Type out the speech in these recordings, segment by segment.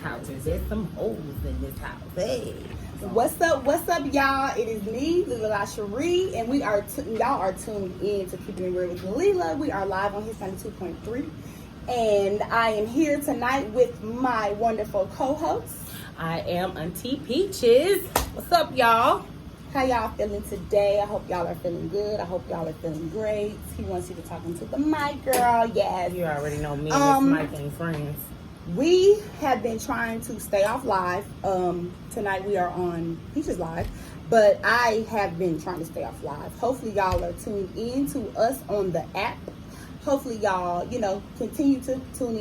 House. There's some holes in this house. Hey. What's up, y'all? It is me, Lila Cherie, and we are y'all are tuned in to Keeping It Real with Lila. We are live on his 92.3, and I am here tonight with my wonderful co-host. I am Auntie Peaches. What's up, y'all? How y'all feeling today? I hope y'all are feeling good. I hope y'all are feeling great. He wants you to talk into the mic, girl. Yes. You already know me and Miss Mike ain't friends. We have been trying to stay off live. Tonight we are on Peaches Live, but I have been trying to stay off live. Hopefully y'all are tuned in to us on the app. Hopefully y'all, continue to tune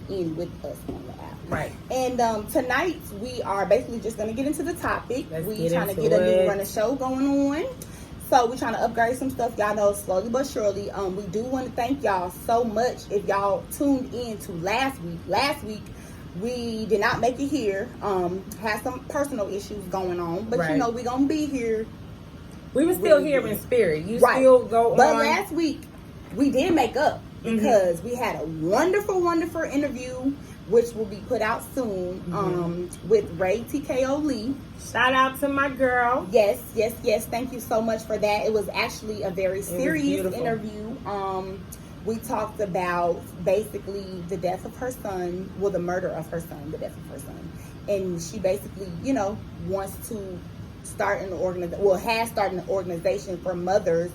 in with us on the app. Right. And tonight we are basically just going to get into the topic. We're trying to get a new run of show going on. So we're trying to upgrade some stuff. Y'all know, slowly but surely. We do want to thank y'all so much if y'all tuned in to last week. Last week, we did not make it here. Had some personal issues going on. But, right. we're going to be here. We were still here in spirit. You right. still go but on. But last week, we did make up because we had a wonderful, wonderful interview, which will be put out soon, with Ray TKO Lee. Shout out to my girl. Yes. Thank you so much for that. It was actually a very serious interview. We talked about basically the death of her son, the murder of her son, the death of her son. And she basically, wants to start an has started an organization for mothers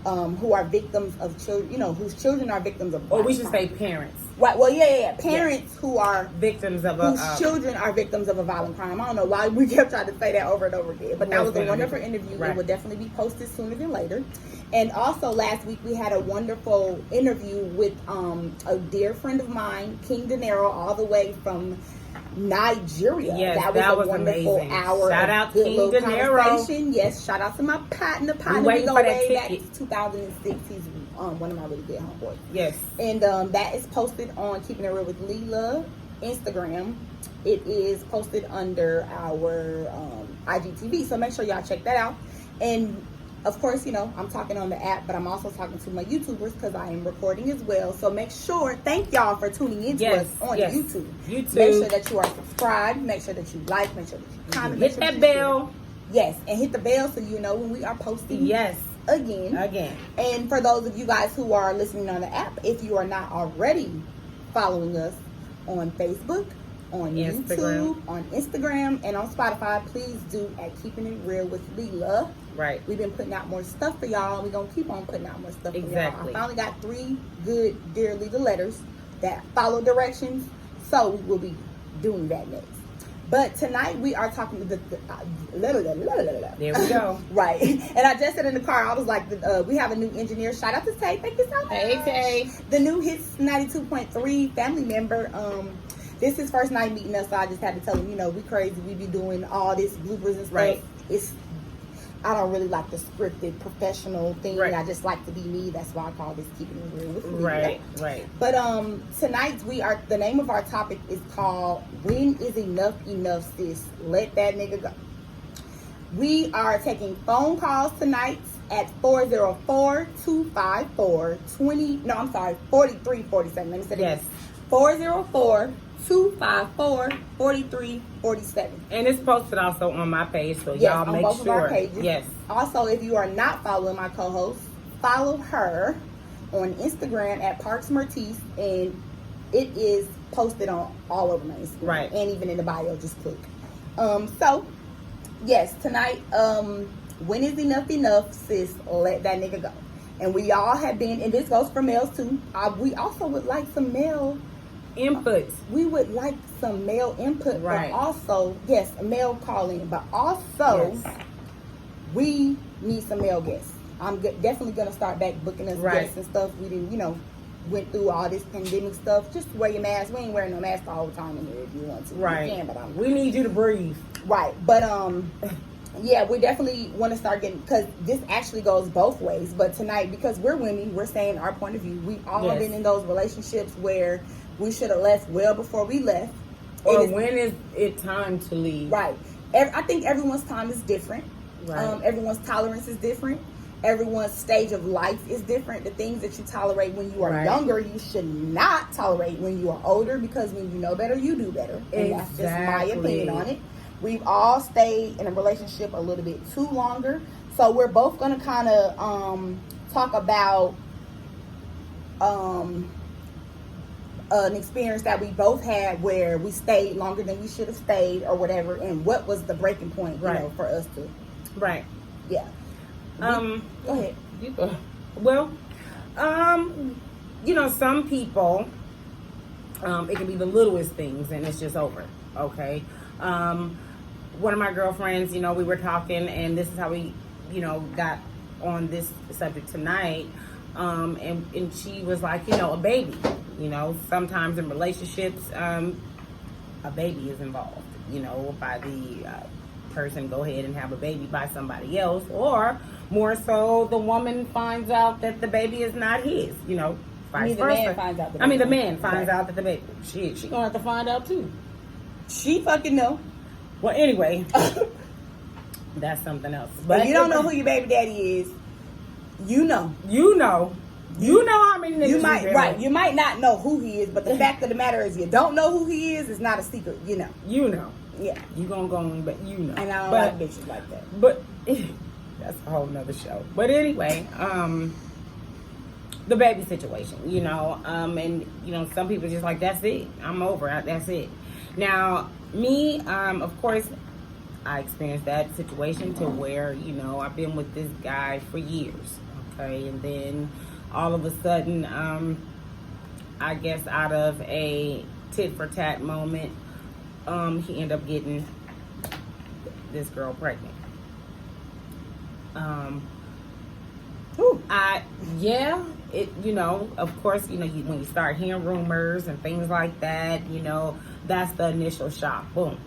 who are victims of children, whose children are victims of violence. Or we should say parents. Right. Well, yeah. Parents who are victims of whose children are victims of a violent crime. I don't know why we kept trying to say that over and over again, but that was a wonderful interview. Right. It will definitely be posted sooner than later. And also last week we had a wonderful interview with a dear friend of mine, King De Niro, all the way from Nigeria. Yes, that was a wonderful amazing. Hour. Shout out King De Niro. Yes, shout out to my partner. We go way back to 2006. He's one of my really good homeboys. Yes. And that is posted on Keeping It Real with Lila Instagram. It is posted under our IGTV, so make sure y'all check that out. And of course, I'm talking on the app, but I'm also talking to my YouTubers because I am recording as well. So make sure, thank y'all for tuning in to us on YouTube. YouTube. Make sure that you are subscribed. Make sure that you like. Make sure that you comment. Hit that bell. Yes, and hit the bell so you know when we are posting. Yes. Again. And for those of you guys who are listening on the app, if you are not already following us on Facebook, on YouTube, on Instagram, and on Spotify, please do at Keeping It Real with Lila. Right. We've been putting out more stuff for y'all. We're going to keep on putting out more stuff for y'all. I finally got 3 good Dear Lila letters that follow directions, so we will be doing that next. But tonight we are talking to there we go. Right. And I just said in the car, I was like, we have a new engineer. Shout out to Tay. Thank you so much. Hey, Tay. The new Hits 92.3 family member. This is his first night meeting us, so I just had to tell him, we crazy. We be doing all this bloopers and stuff. Right. I don't really like the scripted professional thing. Right. I just like to be me. That's why I call this Keeping It Real with me. Right. But tonight the name of our topic is called When Is Enough Enough, Sis? Let That Nigga Go. We are taking phone calls tonight at 404-254-4347. Let me say that. Yes. 404-254-4347. And it's posted also on my page, so yes, y'all on make both sure. Of our pages. Yes. Also, if you are not following my co-host, follow her on Instagram at Parks Mertice, and it is posted on all over my Instagram. Right. And even in the bio, just click. So, yes, tonight, when is enough enough, sis? Let that nigga go. And we all have been, and this goes for males too. We also would like some male input. We would like some male input, right. But also, yes, male calling, but also we need some male guests. I'm definitely gonna start back booking us guests and stuff. We didn't, went through all this pandemic stuff. Just wear your mask. We ain't wearing no mask all the time in here if you want to. Right. You can, but we need you to breathe. Right. But yeah, we definitely want to start getting, because this actually goes both ways. But tonight, because we're women, we're saying our point of view. We all been in those relationships where we should have left well before we left. Or when is it time to leave? Right. I think everyone's time is different. Right. Everyone's tolerance is different. everyone's stage of life is different. The things that you tolerate when you are younger, you should not tolerate when you are older, because when you know better, you do better. And that's just my opinion on it. We've all stayed in a relationship a little bit too longer. So we're both going to kind of talk about an experience that we both had where we stayed longer than we should have stayed or whatever, and what was the breaking point, you know, for us to. Right. Yeah. Go ahead. You go. Well, you know, some people, it can be the littlest things and it's just over. Okay. One of my girlfriends, you know, we were talking, and this is how we, you know, got on this subject tonight. And she was like, you know, a baby, you know, sometimes in relationships, a baby is involved, you know, by the person go ahead and have a baby by somebody else, or more so the woman finds out that the baby is not his, you know, vice versa. The man finds out the man finds out that the baby, she gonna have to find out too. She fucking know. Well, anyway, that's something else. But you don't know who your baby daddy is. You know how many niggas you might you might not know who he is, but the fact of the matter is, you don't know who he is not a secret. You know. Yeah. You gonna go on, but you know. And I don't like bitches like that. But that's a whole nother show. But anyway, the baby situation, you know, and you know, some people just like, that's it. I'm over it. That's it. Now, me, of course, I experienced that situation to where, you know, I've been with this guy for years. Okay, and then all of a sudden, I guess out of a tit for tat moment, he ended up getting this girl pregnant. You know, of course, you know, when you start hearing rumors and things like that, you know, that's the initial shock. Boom.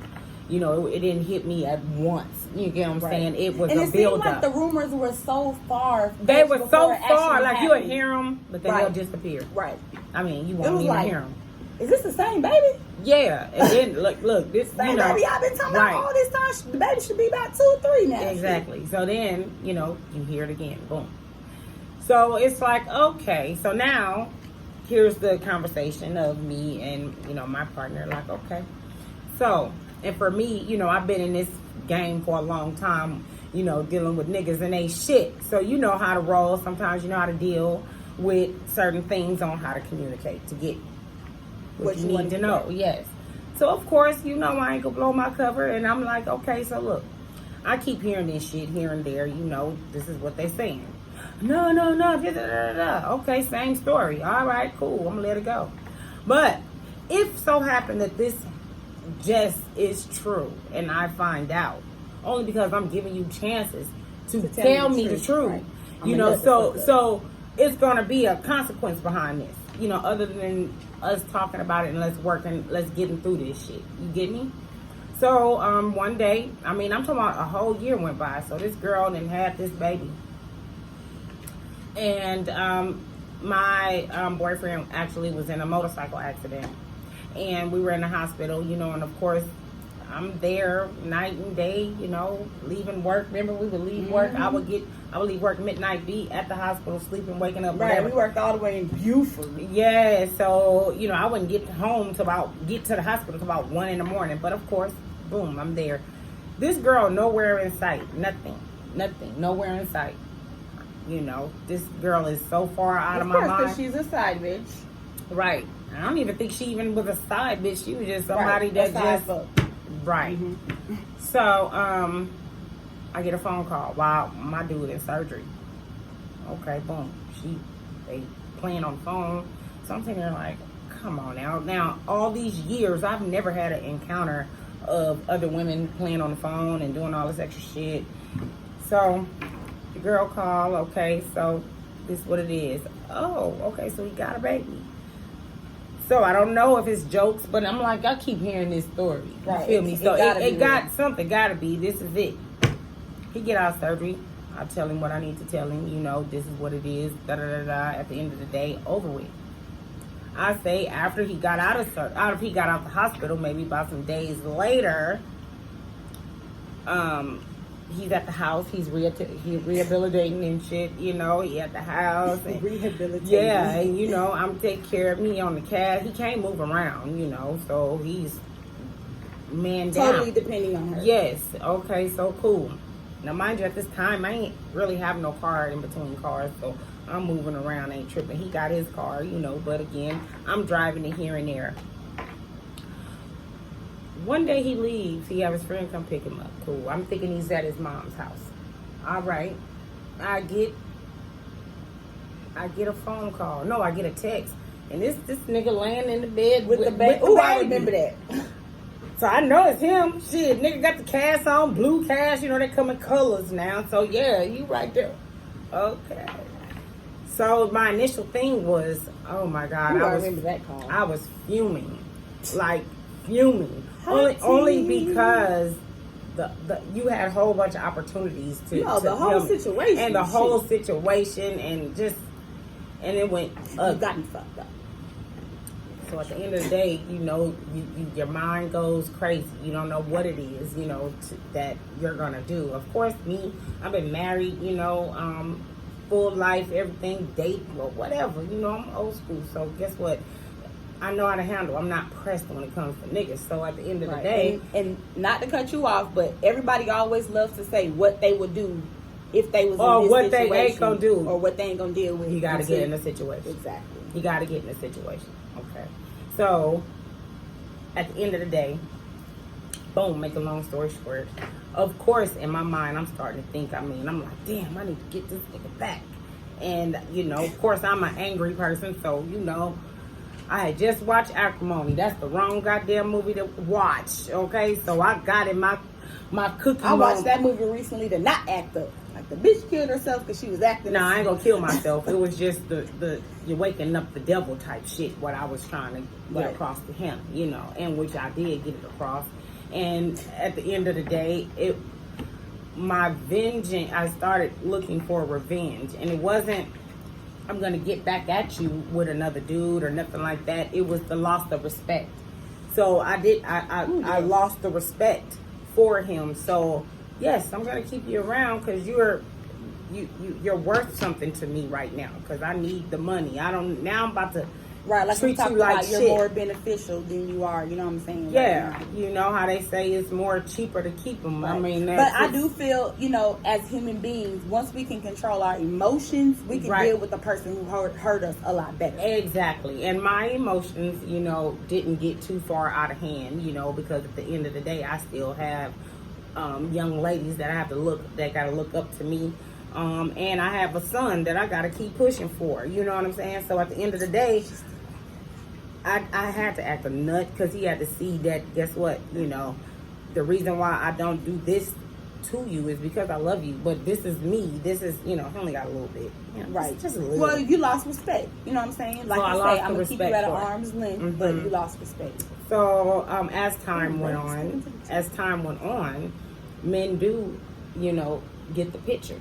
You know, it didn't hit me at once. You get what I'm saying? It was a build-up. And it seemed like the rumors were so far. They were so far. Like, you would hear them, but then they'll disappear. Right. I mean, you won't even hear them. Is this the same baby? Yeah. And then, look, this, same baby I've been talking about all this time. The baby should be about 2 or 3 now. Exactly. So then, you know, you hear it again. Boom. So it's like, okay. So now, here's the conversation of me and, you know, my partner. Like, okay. So, and for me, you know, I've been in this game for a long time, you know, dealing with niggas and they shit. So you know how to roll. Sometimes you know how to deal with certain things on how to communicate to get what you need to know. Yes. So of course, you know, I ain't gonna blow my cover, and I'm like, okay, so look, I keep hearing this shit here and there, you know, this is what they saying. No, da, da, da, da. Okay, same story. All right, cool, I'm gonna let it go. But if so happen that this just is true and I find out, only because I'm giving you chances to tell me the truth. Right. You know, so it's gonna be a consequence behind this, you know, other than us talking about it and let's work and let's get through this shit. You get me? So one day, I mean, I'm talking about a whole year went by, so this girl then had this baby, and my boyfriend actually was in a motorcycle accident, and we were in the hospital, you know, and of course I'm there night and day, you know, leaving work. Remember, we would leave work. I would leave work midnight, be at the hospital, sleeping, waking up. Right, we worked all the way in Buford. Yeah, so, you know, I wouldn't get to the hospital till about 1 a.m. But of course, boom, I'm there. This girl, nowhere in sight. Nothing, nowhere in sight. You know, this girl is so far out of my mind. Because she's a side bitch. Right. I don't even think she even was a side bitch. She was just somebody that just... Right. Mm-hmm. So, I get a phone call while my dude in surgery. Okay, boom. They playing on the phone. So I'm sitting there like, come on now. Now, all these years, I've never had an encounter of other women playing on the phone and doing all this extra shit. So, the girl called, okay, so this is what it is. Oh, okay, so he got a baby. So I don't know if it's jokes, but I'm like, I keep hearing this story. You feel me? So it got something, gotta be. This is it. He get out of surgery. I tell him what I need to tell him. You know, this is what it is. Da da da da. At the end of the day, over with. I say after he got out of the hospital, maybe about some days later, he's at the house. He's rehabilitating and shit. You know, he at the house. And, Rehabilitating. yeah, and you know, I'm taking care of me on the cat. He can't move around. You know, so he's man down. Totally depending on her. Yes. Okay. So cool. Now, mind you, at this time, I ain't really have no car in between cars, so I'm moving around, ain't tripping. He got his car, you know, but again, I'm driving it here and there. One day he leaves. He have his friend come pick him up. Cool. I'm thinking he's at his mom's house. All right. I get a phone call. No, I get a text, and this nigga laying in the bed with the baby. Oh, I remember that. So I know it's him. Shit, nigga got the cast on, blue cast. You know, they come in colors now. So yeah, you right there. Okay. So my initial thing was, oh my God. I remember that call. I was fuming. Like, fuming. Only because you had a whole bunch of opportunities to the whole situation. And the whole situation and it went up. You got me fucked up. So at the end of the day, you know, your mind goes crazy. You don't know what it is, you know, that you're going to do. Of course, me, I've been married, you know, full life, everything, date, or whatever. You know, I'm old school. So guess what? I know how to handle. I'm not pressed when it comes to niggas. So at the end of the day. And not to cut you off, but everybody always loves to say what they would do if they was in this what situation. They ain't going to do. Or what they ain't going to deal with. You got to get in a situation. Exactly. You got to get in a situation. Okay. So, at the end of the day, boom, make a long story short. Of course, in my mind, I'm starting to think, I'm like, damn, I need to get this nigga back. And, you know, of course, I'm an angry person, so, you know, I had just watched Acrimony. That's the wrong goddamn movie to watch, okay? So, I got in my cookie I watched that movie recently to not act up. Like, the bitch killed herself because she was acting. No, I ain't gonna kill myself. It was just the you're waking up the devil type shit. What I was trying to get across to him, you know, and which I did get it across. And at the end of the day, my vengeance. I started looking for revenge, and it wasn't I'm gonna get back at you with another dude or nothing like that. It was the loss of respect. So I lost the respect for him. So yes, I'm gonna keep you around because you're worth something to me right now. Because I need the money. I'm about to like treat you you like you're shit. more beneficial than you are. You know what I'm saying? Yeah, right you know how they say it's more cheaper to keep them. Right. I mean, but I do feel, you know, as human beings, once we can control our emotions, we can deal with the person who hurt us a lot better. Exactly. And my emotions, you know, didn't get too far out of hand, you know, because at the end of the day, I still have young ladies that gotta look up to me. And I have a son that I gotta keep pushing for. You know what I'm saying? So at the end of the day, I had to act a nut because he had to see that, guess what, you know, the reason why I don't do this to you is because I love you. But this is me. This is, you know, I only got a little bit. You know, right. Just a little. Well, you lost respect. You know what I'm saying? Like I say, I'm going to keep you at an arm's length, but you lost respect. So as time went on, men do, you know, get the picture.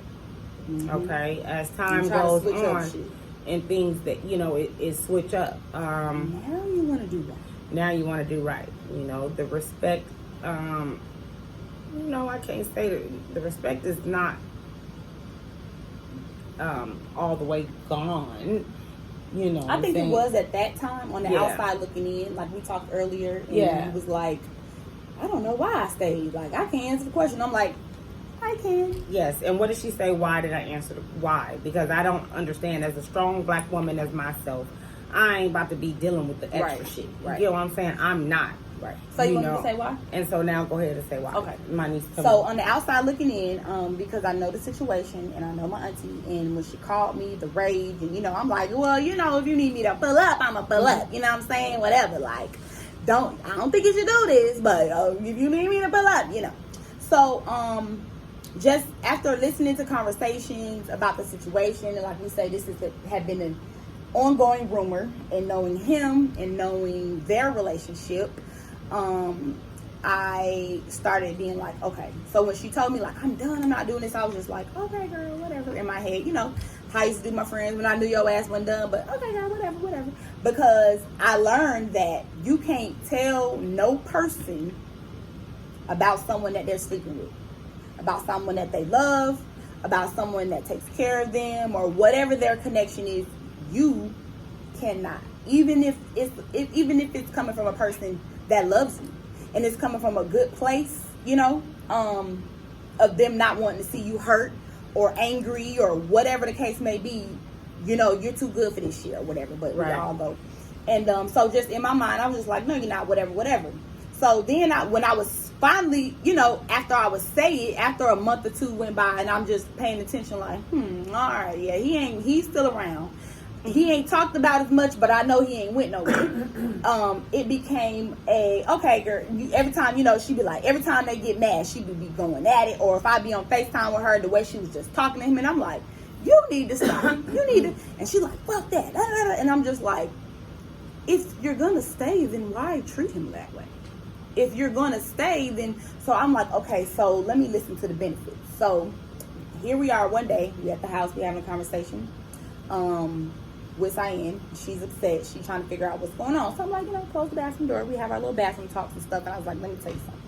Okay? As time goes on. And things that, you know, it switch up. Now you want to do right. Now you want to do right. You know, the respect, you know, I can't say that the respect is not all the way gone. You know, I think it was at that time on the outside looking in, like we talked earlier. And it was like, I don't know why I stayed. Like, I can't answer the question. I'm like, I can. Yes, and what did she say? Why did I answer why? Because I don't understand. As a strong black woman as myself, I ain't about to be dealing with the extra shit. You get what I'm saying? I'm not. Right. So you want me to say why? And so now go ahead and say why. Okay. My niece. So on the outside looking in, because I know the situation and I know my auntie, and when she called me, the rage, and you know, I'm like, well, you know, if you need me to pull up, I'ma pull up. You know what I'm saying? Whatever. Like, I don't think you should do this, but if you need me to pull up, you know. So just after listening to conversations about the situation, and like we say, this had been an ongoing rumor, and knowing him and knowing their relationship, I started being like, okay. So when she told me, like, I'm done, I'm not doing this, I was just like, okay, girl, whatever. In my head, you know, how I used to do my friends when I knew your ass wasn't done, but okay, girl, whatever. Because I learned that you can't tell no person about someone that they're sleeping with. about someone that they love, about someone that takes care of them, or whatever their connection is, you cannot. Even if it's coming from a person that loves you and it's coming from a good place, you know, of them not wanting to see you hurt or angry or whatever the case may be, you know, you're too good for this shit or whatever, but we all go. And so just in my mind, I was just like, no, you're not, whatever. So then when I was finally, you know, after I would say it, after a month or two went by and I'm just paying attention like, all right, yeah, he's still around. He ain't talked about as much, but I know he ain't went nowhere. It became okay, girl, every time, you know, she'd be like, every time they get mad, she'd be going at it. Or if I be on FaceTime with her, the way she was just talking to him, and I'm like, you need to stop. You need to. And she's like, fuck that. And I'm just like, if you're going to stay, then why treat him that way? If you're going to stay, then, so I'm like, okay, so let me listen to the benefits. So here we are one day, we at the house, we having a conversation with Cyan. She's upset. She's trying to figure out what's going on. So I'm like, you know, close the bathroom door. We have our little bathroom talks and stuff. And I was like, let me tell you something.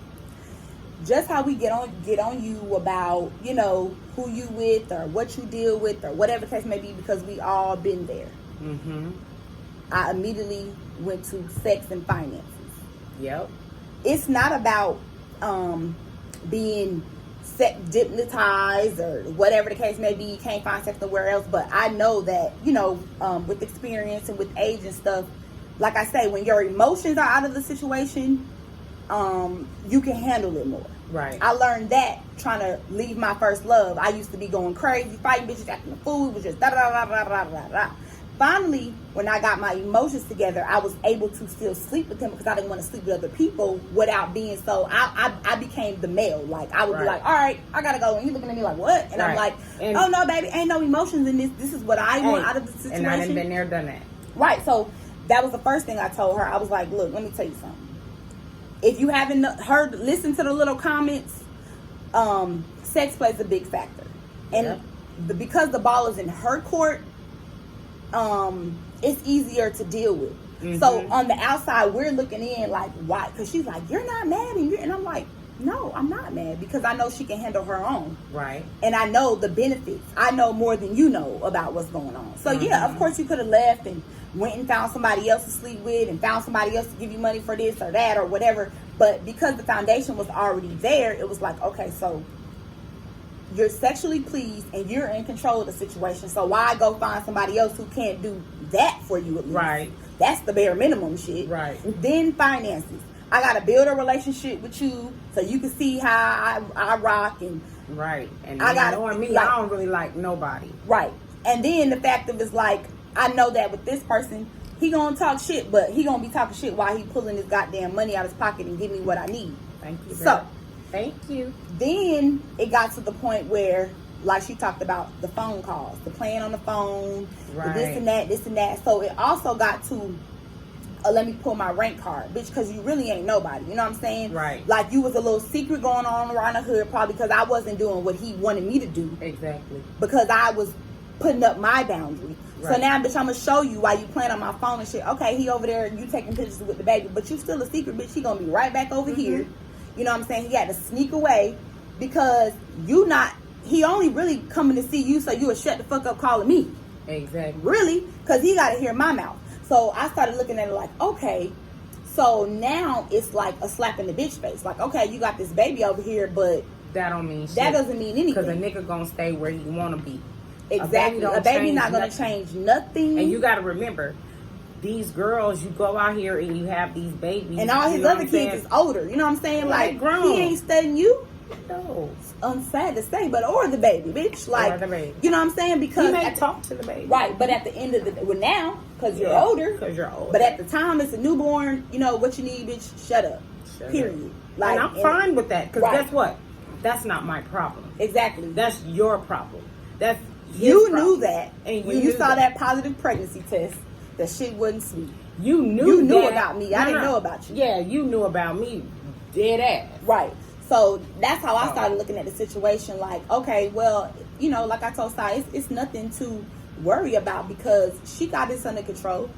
Just how we get on you about, you know, who you with or what you deal with or whatever the case may be, because we all been there. Mm-hmm. I immediately went to sex and finances. Yep. It's not about being hypnotized or whatever the case may be. You can't find sex nowhere else. But I know that, you know, with experience and with age and stuff, like I say, when your emotions are out of the situation, you can handle it more. Right. I learned that trying to leave my first love. I used to be going crazy, fighting bitches, acting a fool. It was just da da da da da da da. Finally, when I got my emotions together, I was able to still sleep with him because I didn't want to sleep with other people without being so. I became the male. Like, I would be like, all right, I gotta go. And he's looking at me like, what? And I'm like, oh no, baby, ain't no emotions in this. This is what I want out of the situation. And I done been there, done that. Right. So that was the first thing I told her. I was like, look, let me tell you something. If you haven't listen to the little comments, sex plays a big factor. And because the ball is in her court, it's easier to deal with. Mm-hmm. So on the outside, we're looking in like, why? Because she's like, you're not mad. And I'm like, no, I'm not mad, because I know she can handle her own. Right. And I know the benefits. I know more than you know about what's going on. So yeah, of course you could have left and went and found somebody else to sleep with and found somebody else to give you money for this or that or whatever. But because the foundation was already there, it was like, okay, so you're sexually pleased and you're in control of the situation. So why go find somebody else who can't do that for you at least? Right. That's the bare minimum shit. Right. Then finances. I got to build a relationship with you so you can see how I rock. And right. And knowing me, like, I don't really like nobody. Right. And then the fact of it's like, I know that with this person, he gonna talk shit, but he gonna be talking shit while he pulling his goddamn money out of his pocket and giving me what I need. Thank you. So, thank you. Then it got to the point where, like she talked about, the phone calls, the playing on the phone, the this and that. So it also got to, let me pull my rank card, bitch, because you really ain't nobody. You know what I'm saying? Right. Like, you was a little secret going on around the hood, probably because I wasn't doing what he wanted me to do. Exactly. Because I was putting up my boundary. Right. So now, bitch, I'm gonna show you why you playing on my phone and shit. Okay, he over there, you taking pictures with the baby, but you still a secret, bitch. He gonna be right back over here. You know what I'm saying? He had to sneak away because he only really coming to see you so you would shut the fuck up calling me. Exactly. Really? Because he gotta hear my mouth. So I started looking at it like, okay, so now it's like a slap in the bitch face. Like, okay, you got this baby over here, but that don't mean shit. That doesn't mean anything. Because a nigga gonna stay where he wanna be. Exactly. A baby not going to change nothing. And you got to remember, these girls, you go out here and you have these babies. And all his other kids is older. You know what I'm saying? Like, grown. He ain't studying you. No. I'm sad to say, but or the baby, bitch. Like, the baby. You know what I'm saying? Because you may talk to the baby. Right, but at the end of the day, well, now, because you're older. Because you're older. But at the time, it's a newborn. You know, what you need, bitch, shut up. Period. Like, and I'm fine with that. Because guess what? That's not my problem. Exactly. That's your problem. That's You knew that, and when you saw that positive pregnancy test, that shit wasn't sweet. You knew about me. I didn't know about you. Yeah, you knew about me. Dead ass. Right. So that's how I started looking at the situation. Like, okay, well, you know, like I told Sai, it's nothing to worry about because she got this under control.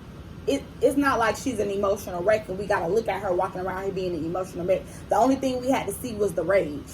It's not like she's an emotional wreck, and we got to look at her walking around here being an emotional wreck. The only thing we had to see was the rage.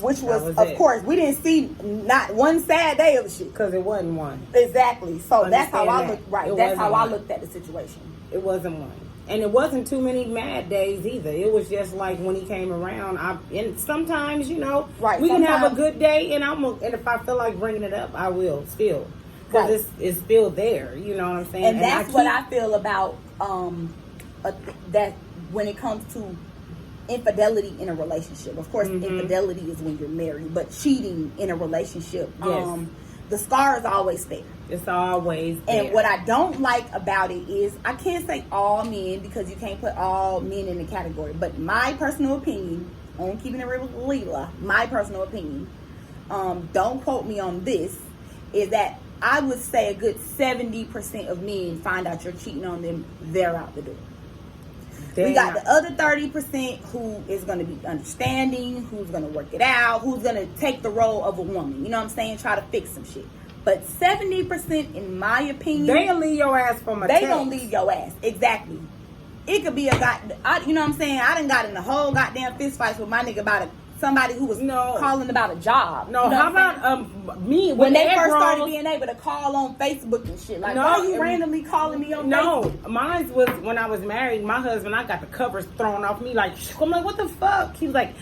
which was of it. course, we didn't see not one sad day of the shit. Because it wasn't one. Exactly. So that's how I Understand looked. that. Right. It That's how wasn't I one. looked at the situation. It wasn't one. And it wasn't too many mad days either. It was just like when he came around. And sometimes, you know, Right, we can have a sometimes- good day, and and if I feel like bringing it up, I will still, because Right. it's still there. You know what I'm saying? And that's what I feel about that when it comes to infidelity in a relationship. Of course, infidelity is when you're married, but cheating in a relationship, Yes. the scar is always there. It's always there. And what I don't like about it is, I can't say all men because you can't put all men in the category, but my personal opinion on keeping it real with Leela, my personal opinion, don't quote me on this, is that I would say a good 70% of men find out you're cheating on them, they're out the door. We got the other 30% who is going to be understanding, who's going to work it out, who's going to take the role of a woman. You know what I'm saying? Try to fix some shit. But 70%, in my opinion, they'll leave your ass from a they text. gonna leave your ass. Exactly. It could be a guy. You know what I'm saying? I done got in the whole goddamn fist fights with my nigga about somebody who was calling about a job. No, you know how what I'm about me when they egg first started rolls, being able to call on Facebook and shit? Like, No, why are you randomly calling me on Facebook? No, mine was when I was married. My husband, I got the covers thrown off me. Like, I'm like, what the fuck? He was like,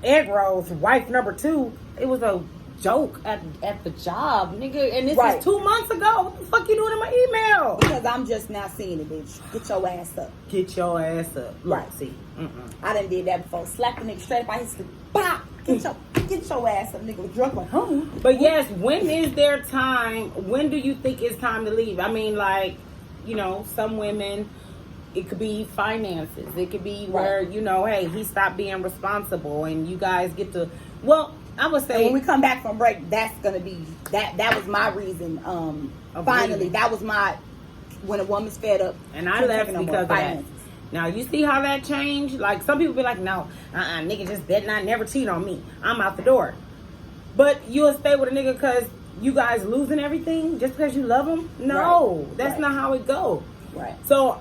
egg rolls, wife number 2. It was a joke at the job, nigga. And this Right. is 2 months ago. What the fuck you doing in my email? Because I'm just now seeing it, bitch. Get your ass up. Get your ass up. Look, Right. see. I done did that before. Slap the nigga straight up out his sleep. Bah! Get your ass up, nigga. Was drunk like, huh? But yes, when is there time? When do you think it's time to leave? I mean, like, you know, some women, it could be finances. It could be where, you know, hey, he stopped being responsible and you guys get to, well, I would say. And when we come back from break, that's going to be, that was my reason. Finally, that was when a woman's fed up. And I left because of that. Now, you see how that changed? Like, some people be like, no, nigga just did not never cheat on me. I'm out the door. But you'll stay with a nigga because you guys losing everything just because you love him? No, that's not how it goes. Right. So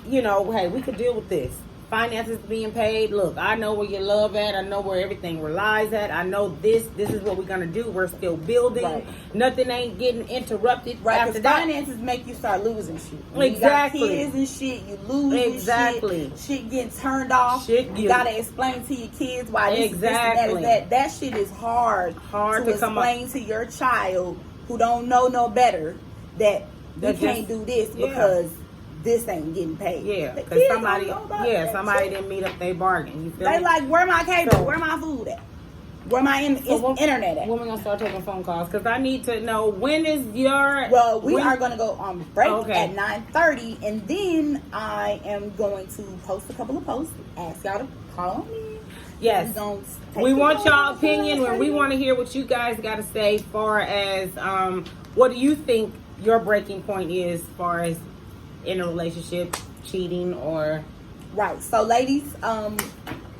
you know, hey, we could deal with this. Finances being paid. Look, I know where your love at. I know where everything relies at. I know this is what we're gonna do. We're still building. Right. Nothing ain't getting interrupted. Right, after because that. finances make you start losing shit. When Exactly. you got kids and shit, you lose Exactly. shit getting turned off. You gotta explain to your kids why this is this and that. That shit is hard to explain to your child who don't know no better that you can't do this because this ain't getting paid. Yeah, because somebody didn't meet up their bargain. You feel they me? like, where my cable? Where my food at? Where my internet at? When we gonna start taking phone calls? Because I need to know when is your. Well, we are gonna go on break at 9:30, and then I am going to post a couple of posts. Ask y'all to call on me. Yes, we want y'all opinion, and we want to hear what you guys got to say. As far as what do you think your breaking point is, as far as in a relationship, cheating or right. So, ladies,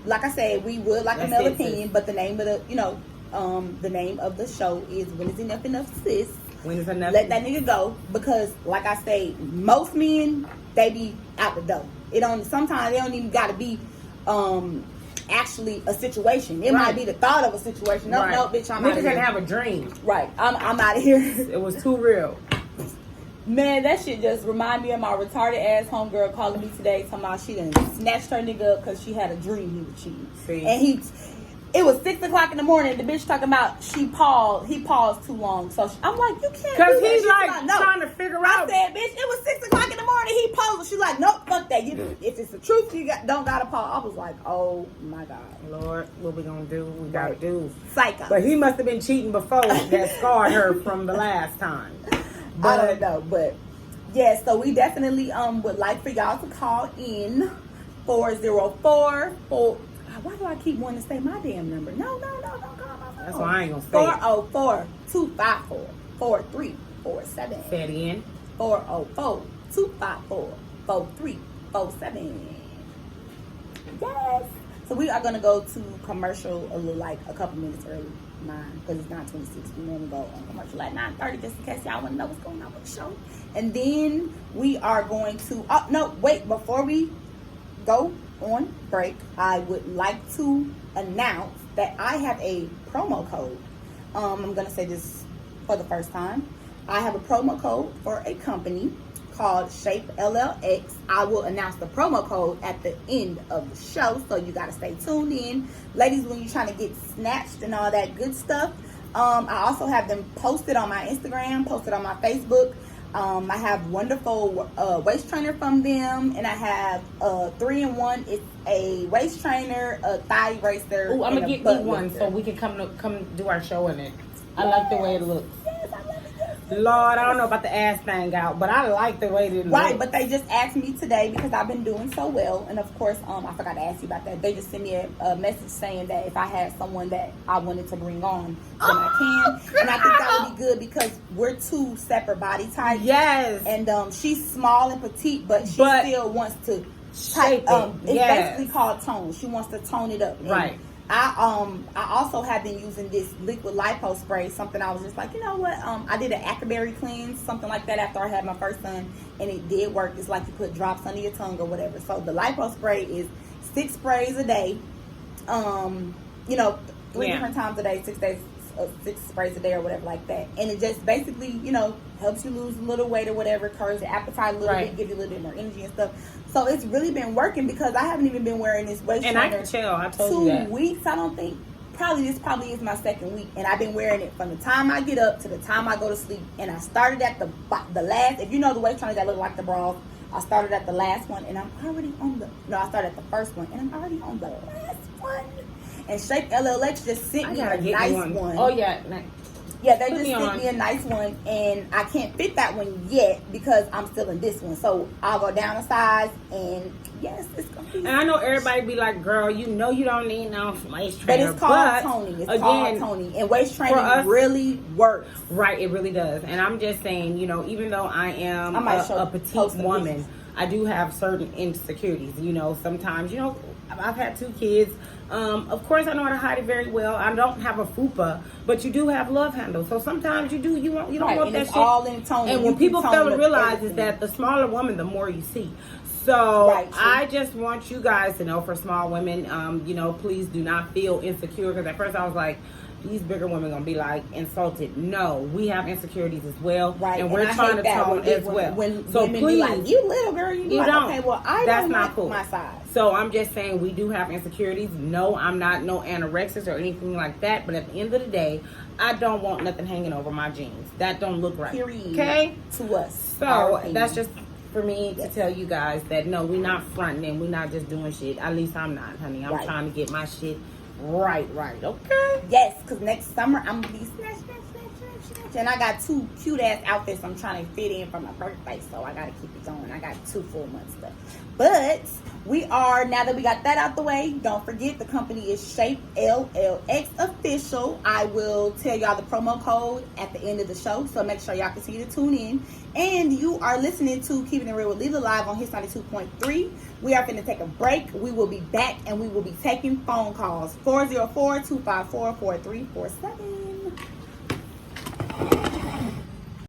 like I said, we would like a male opinion, but the name of the name of the show is "When Is Enough, Sis." When is enough? Let that nigga go, because, like I say, most men, they be out the door. Sometimes they don't even got to be actually a situation. It might be the thought of a situation. No, bitch, I'm out of here. Niggas can have a dream. Right, I'm out of here. It was too real. Man, that shit just remind me of my retarded ass homegirl calling me today, talking about she done snatched her nigga up because she had a dream he was cheating. See? And it was 6 o'clock in the morning. The bitch talking about he paused too long. So I'm like, you can't. Because he's like trying to figure out. I said, bitch, it was 6 o'clock in the morning. He paused. She's like, nope, fuck that. If it's the truth, you don't gotta pause. I was like, oh my god, Lord, what we gonna do? We gotta do. Psycho. But he must have been cheating before that scarred her from the last time. I don't know, but yes, so we definitely would like for y'all to call in 404. Why do I keep wanting to say my damn number? No, don't call my phone. That's why I ain't gonna say 404-254-4347. Say it again. 404-254-4347. Yes. So we are gonna go to commercial a couple minutes early. 9, because it's 9:26. We normally go on commercial at 9:30, just in case y'all want to know what's going on with the show. And then we are going to before we go on break, I would like to announce that I have a promo code. I'm going to say this for the first time. I have a promo code for a company called Shape LLX. I will announce the promo code at the end of the show, so you got to stay tuned in. Ladies, when you're trying to get snatched and all that good stuff, I also have them posted on my Instagram, posted on my Facebook. I have wonderful waist trainer from them, and I have 3-in-1. It's a waist trainer, a thigh eraser. Oh, I'm gonna get me one lifter. so we can come do our show in it. I like the way it looks. Yes, I love it. Lord, I don't know about the ass thing out, but I like the way it looks. Right, but they just asked me today because I've been doing so well, and of course, I forgot to ask you about that. They just sent me a message saying that if I had someone that I wanted to bring on, then I can, and I think that would be good because we're two separate body types. Yes, and she's small and petite, but she still wants to shape it. It's basically called tone. She wants to tone it up. Right. I also have been using this liquid lipo spray, something I was just like, you know what, I did an Ackerberry cleanse, something like that after I had my first son, and it did work. It's like you put drops under your tongue or whatever. So the lipo spray is 6 sprays a day, 3 different times a day, 6 days, 6 sprays a day or whatever like that, and it just basically, helps you lose a little weight or whatever, curves your appetite a little bit, give you a little bit more energy and stuff. So it's really been working because I haven't even been wearing this waist trainer. And I can tell. I told you that. 2 weeks, I don't think. This probably is my 2nd week, and I've been wearing it from the time I get up to the time I go to sleep. And I started at the last. If you know the waist trainers that look like the bras, I started at the last one, and I'm already on I started at the first one, and I'm already on the last one. And Shape LLX just sent me a nice one. Oh yeah. Yeah, they just sent me a nice one, and I can't fit that one yet because I'm still in this one. So I'll go down a size, and yes, it's gonna be. And I know everybody be like, "Girl, you don't need no waist trainer." But it's called toning. It's called toning, and waist training really works. Right, it really does. And I'm just saying, even though I am a petite woman, I do have certain insecurities. Sometimes, I've had 2 kids. Of course, I know how to hide it very well. I don't have a fupa, but you do have love handles. So sometimes you don't want that shit. All in toning. And what people fail to realize is that the smaller woman, the more you see. So I just want you guys to know, for small women, please do not feel insecure. Because at first I was like, these bigger women gonna be like insulted. No, we have insecurities as well, right? And we're trying to tone as well. So please, be like, you little girl, you don't. Okay, well, that's not cool. My size. So I'm just saying we do have insecurities. No, I'm not no anorexics or anything like that. But at the end of the day, I don't want nothing hanging over my jeans. That don't look right. Period. Okay, to us. So that's just for me to tell you guys that no, we're not fronting and we're not just doing shit. At least I'm not, honey. I'm trying to get my shit right, okay? Yes, because next summer I'm going to be snatch. And I got 2 cute-ass outfits I'm trying to fit in for my birthday, so I got to keep it going. I got 2 full months left. But now that we got that out the way, don't forget the company is Shape LLX Official. I will tell y'all the promo code at the end of the show, so make sure y'all continue to tune in. And you are listening to Keeping It Real with Lila live on Hits 92.3. We are going to take a break. We will be back, and we will be taking phone calls. 404-254-4347.